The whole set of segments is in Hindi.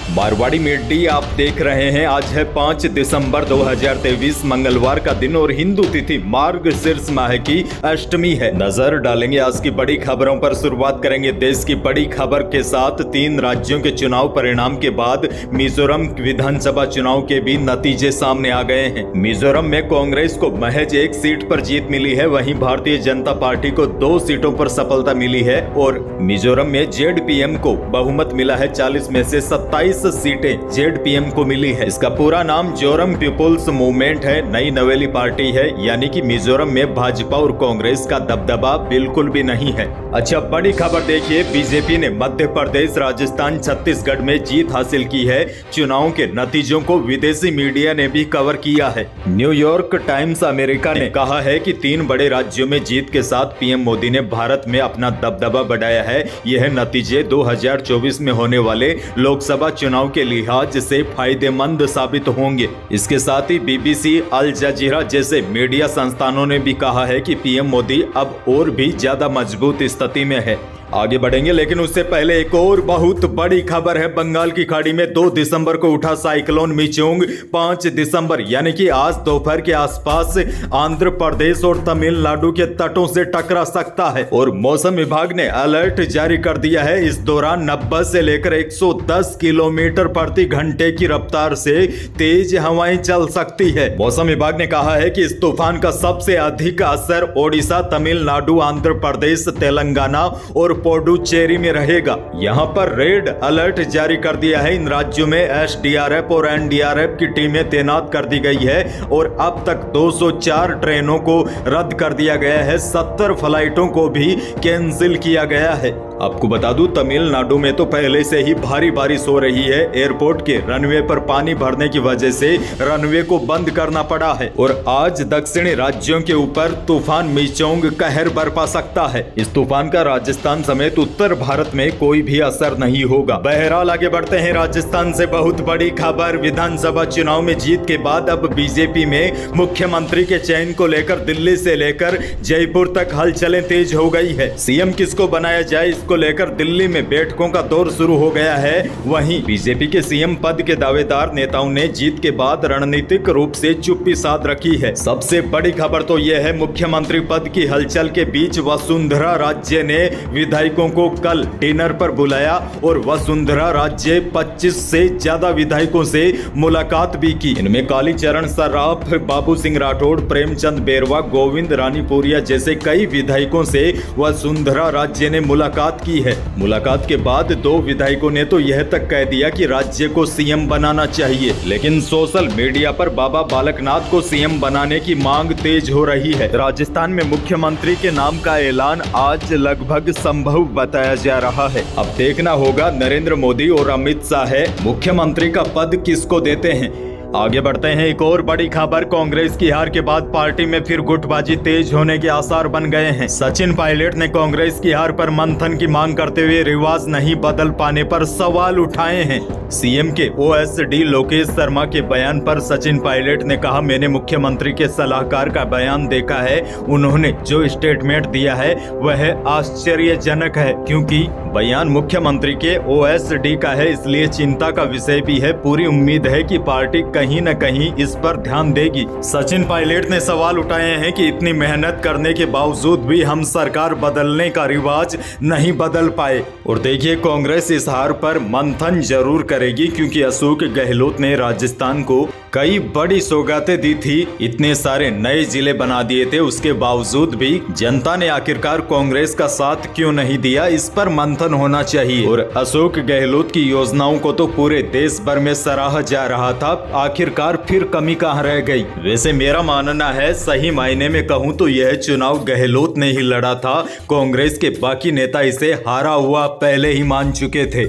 मारवाड़ी मीडिया आप देख रहे हैं। आज है 5 दिसंबर 2023 मंगलवार का दिन और हिंदू तिथि मार्गशीर्ष माह की अष्टमी है। नजर डालेंगे आज की बड़ी खबरों पर। शुरुआत करेंगे देश की बड़ी खबर के साथ। 3 राज्यों के चुनाव परिणाम के बाद मिजोरम विधानसभा चुनाव के भी नतीजे सामने आ गए हैं। मिजोरम में कांग्रेस को महज 1 सीट पर जीत मिली है, वहीं भारतीय जनता पार्टी को 2 सीटों पर सफलता मिली है और मिजोरम में जेडपीएम को बहुमत मिला है। 40 में से 27 सीटें जेडपीएम को मिली है। इसका पूरा नाम जोरम पीपुल्स मूवमेंट है, नई नवेली पार्टी है, यानी कि मिजोरम में भाजपा और कांग्रेस का दबदबा बिल्कुल भी नहीं है। अच्छा, बड़ी खबर देखिए। बीजेपी ने मध्य प्रदेश, राजस्थान, छत्तीसगढ़ में जीत हासिल की है। चुनाव के नतीजों को विदेशी मीडिया ने भी कवर किया है। न्यूयॉर्क टाइम्स अमेरिका ने कहा है कि 3 बड़े राज्यों में जीत के साथ पीएम मोदी ने भारत में अपना दबदबा बढ़ाया है। यह नतीजे 2024 में होने वाले लोकसभा चुनाव के लिहाज से फायदेमंद साबित होंगे। इसके साथ ही बीबीसी, अल जजीरा जैसे मीडिया संस्थानों ने भी कहा है कि पीएम मोदी अब और भी ज्यादा मजबूत स्थिति में है। आगे बढ़ेंगे, लेकिन उससे पहले एक और बहुत बड़ी खबर है। बंगाल की खाड़ी में 2 दिसंबर को उठा साइक्लोन मिचोंग 5 दिसंबर यानी कि आज दोपहर के आसपास आंध्र प्रदेश और तमिलनाडु के तटों से टकरा सकता है और मौसम विभाग ने अलर्ट जारी कर दिया है। इस दौरान 90 से लेकर 110 किलोमीटर प्रति घंटे की रफ्तार से तेज हवाएं चल सकती है। मौसम विभाग ने कहा है कि इस तूफान का सबसे अधिक असर ओडिशा, तमिलनाडु, आंध्र प्रदेश, तेलंगाना और पुडुचेरी में रहेगा। यहां पर रेड अलर्ट जारी कर दिया है। इन राज्यों में एसडीआरएफ और एनडीआरएफ की टीमें तैनात कर दी गई है और अब तक 204 ट्रेनों को रद्द कर दिया गया है। 70 फ्लाइटों को भी कैंसिल किया गया है। आपको बता दूं, तमिलनाडु में तो पहले से ही भारी बारिश हो रही है। एयरपोर्ट के रनवे पर पानी भरने की वजह से रनवे को बंद करना पड़ा है और आज दक्षिणी राज्यों के ऊपर तूफान मिचोंग कहर बरपा सकता है। इस तूफान का राजस्थान समेत उत्तर भारत में कोई भी असर नहीं होगा। बहरहाल आगे बढ़ते हैं। राजस्थान से बहुत बड़ी खबर। विधानसभा चुनाव में जीत के बाद अब बीजेपी में मुख्यमंत्री के चयन को लेकर दिल्ली से लेकर जयपुर तक हलचलें तेज हो गई है। सीएम किसको बनाया जाए, को लेकर दिल्ली में बैठकों का दौर शुरू हो गया है। वहीं बीजेपी के सीएम पद के दावेदार नेताओं ने जीत के बाद रणनीतिक रूप से चुप्पी साध रखी है। सबसे बड़ी खबर तो यह है, मुख्यमंत्री पद की हलचल के बीच वसुंधरा राजे ने विधायकों को कल डिनर पर बुलाया और वसुंधरा राजे 25 से ज्यादा विधायकों से मुलाकात भी की। इनमें कालीचरण सराफ, बाबू सिंह राठौड़, प्रेमचंद बेरवा, गोविंद रानीपुरिया जैसे कई विधायकों से वसुंधरा राजे ने मुलाकात की है। मुलाकात के बाद 2 विधायकों ने तो यह तक कह दिया कि राज्य को सीएम बनाना चाहिए, लेकिन सोशल मीडिया पर बाबा बालकनाथ को सीएम बनाने की मांग तेज हो रही है। राजस्थान में मुख्यमंत्री के नाम का ऐलान आज लगभग संभव बताया जा रहा है। अब देखना होगा नरेंद्र मोदी और अमित शाह मुख्यमंत्री का पद किसको देते हैं। आगे बढ़ते हैं। एक और बड़ी खबर। कांग्रेस की हार के बाद पार्टी में फिर गुटबाजी तेज होने के आसार बन गए हैं। सचिन पायलट ने कांग्रेस की हार पर मंथन की मांग करते हुए रिवाज नहीं बदल पाने पर सवाल उठाए हैं। सीएम के ओएसडी लोकेश शर्मा के बयान पर सचिन पायलट ने कहा, मैंने मुख्यमंत्री के सलाहकार का बयान देखा है। उन्होंने जो स्टेटमेंट दिया है वह आश्चर्यजनक है, क्योंकि बयान मुख्यमंत्री के ओएसडी का है, इसलिए चिंता का विषय भी है। पूरी उम्मीद है कि पार्टी कहीं न कहीं इस पर ध्यान देगी। सचिन पायलट ने सवाल उठाए हैं कि इतनी मेहनत करने के बावजूद भी हम सरकार बदलने का रिवाज नहीं बदल पाए। और देखिए, कांग्रेस इस हार पर मंथन जरूर करेगी, क्योंकि अशोक गहलोत ने राजस्थान को कई बड़ी सौगातें दी थी। इतने सारे नए जिले बना दिए थे, उसके बावजूद भी जनता ने आखिरकार कांग्रेस का साथ क्यों नहीं दिया, इस पर मंथन होना चाहिए। और अशोक गहलोत की योजनाओं को तो पूरे देश भर में सराहा जा रहा था, आखिरकार फिर कमी कहाँ रह गई। वैसे मेरा मानना है, सही मायने में कहूँ तो यह चुनाव गहलोत ने ही लड़ा था। कांग्रेस के बाकी नेता इसे हारा हुआ पहले ही मान चुके थे।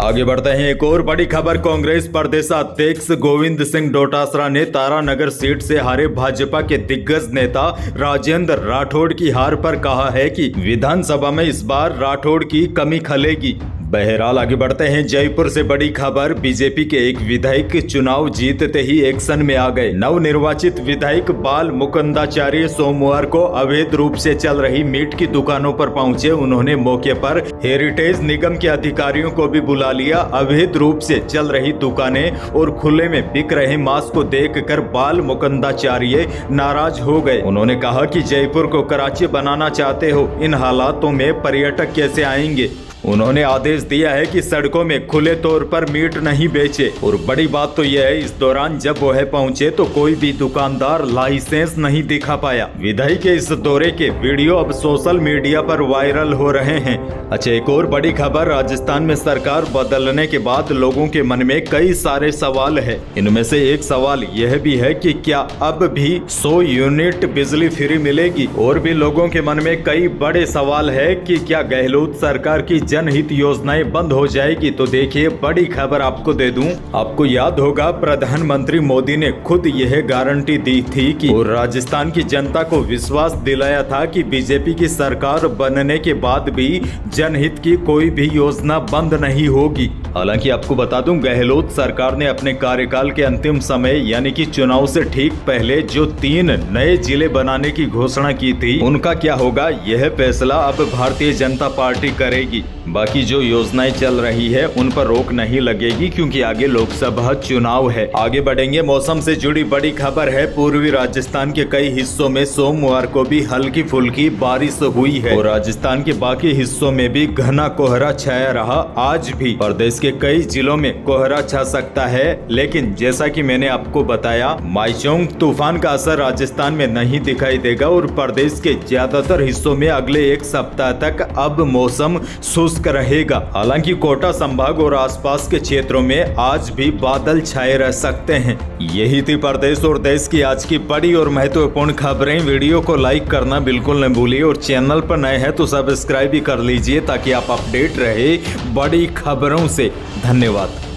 आगे बढ़ते हैं। एक और बड़ी खबर। कांग्रेस प्रदेशाध्यक्ष गोविंद सिंह डोटासरा ने तारानगर सीट से हारे भाजपा के दिग्गज नेता राजेंद्र राठौड़ की हार पर कहा है कि विधानसभा में इस बार राठौड़ की कमी खलेगी। बहरहाल आगे बढ़ते हैं। जयपुर से बड़ी खबर, बीजेपी के एक विधायक चुनाव जीतते ही एक्शन में आ गए। नवनिर्वाचित विधायक बाल मुकुंदाचार्य सोमवार को अवैध रूप से चल रही मीट की दुकानों पर पहुंचे। उन्होंने मौके पर हेरिटेज निगम के अधिकारियों को भी बुला लिया। अवैध रूप से चल रही दुकानें और खुले में बिक रहे मांस को देखकर बाल मुकुंदाचार्य नाराज हो गए। उन्होंने कहा कि जयपुर को कराची बनाना चाहते हो, इन हालातों में पर्यटक कैसे आएंगे। उन्होंने आदेश दिया है कि सड़कों में खुले तौर पर मीट नहीं बेचे। और बड़ी बात तो यह है, इस दौरान जब वह पहुंचे तो कोई भी दुकानदार लाइसेंस नहीं दिखा पाया। विधायक के इस दौरे के वीडियो अब सोशल मीडिया पर वायरल हो रहे हैं। अच्छा, एक और बड़ी खबर, राजस्थान में सरकार बदलने के बाद लोगों के मन में कई सारे सवाल है। इनमें से एक सवाल यह भी है कि क्या अब भी 100 यूनिट बिजली फ्री मिलेगी। और भी लोगों के मन में कई बड़े सवाल है कि क्या गहलोत सरकार की जनहित योजनाएं बंद हो जाएगी। तो देखिए, बड़ी खबर आपको दे दूं, आपको याद होगा प्रधानमंत्री मोदी ने खुद यह गारंटी दी थी कि और राजस्थान की जनता को विश्वास दिलाया था कि बीजेपी की सरकार बनने के बाद भी जनहित की कोई भी योजना बंद नहीं होगी। हालांकि आपको बता दूं, गहलोत सरकार ने अपने कार्यकाल के अंतिम समय यानी कि चुनाव से ठीक पहले जो 3 नए जिले बनाने की घोषणा की थी, उनका क्या होगा यह फैसला अब भारतीय जनता पार्टी करेगी। बाकी जो योजनाएं चल रही है उन पर रोक नहीं लगेगी, क्योंकि आगे लोकसभा चुनाव है। आगे बढ़ेंगे, मौसम से जुड़ी बड़ी खबर है। पूर्वी राजस्थान के कई हिस्सों में सोमवार को भी हल्की फुल्की बारिश हुई है और राजस्थान के बाकी हिस्सों में भी घना कोहरा छाया रहा। आज भी प्रदेश के कई जिलों में कोहरा छा सकता है, लेकिन जैसा कि मैंने आपको बताया, माइचोंग तूफान का असर राजस्थान में नहीं दिखाई देगा और प्रदेश के ज्यादातर हिस्सों में अगले एक सप्ताह तक अब मौसम शुष्क रहेगा। हालांकि कोटा संभाग और आसपास के क्षेत्रों में आज भी बादल छाए रह सकते हैं। यही थी प्रदेश और देश की आज की बड़ी और महत्वपूर्ण खबरें। वीडियो को लाइक करना बिल्कुल न भूलिए और चैनल पर नए हैं तो सब्सक्राइब भी कर लीजिए ताकि आप अपडेट रहे बड़ी खबरों से। धन्यवाद।